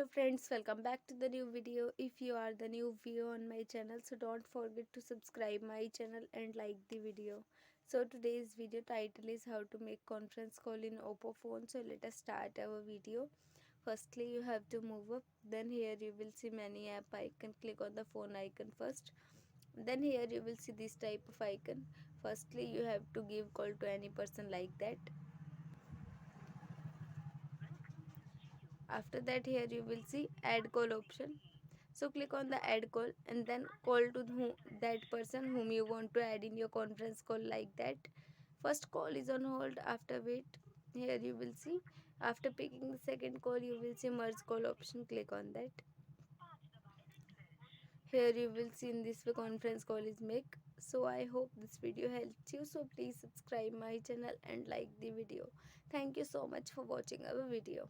Hello friends, welcome back to the new video. If you are the new viewer on my channel, so don't forget to subscribe my channel and like the video. So today's video title is how to make conference call in oppo phone. So let us start our video. Firstly, you have to move up. Then here you will see many app icon. Click on the phone icon first. Then here you will see this type of icon. Firstly, you have to give call to any person like that. After that, here you will see add call option. So click on the add call and then call to that person whom you want to add in your conference call like that. First call is on hold. After wait, here you will see after picking the second call you will see merge call option. Click on that. Here you will see in this way conference call is make. So I hope this video helped you. So please subscribe my channel and like the video. Thank you so much for watching our video.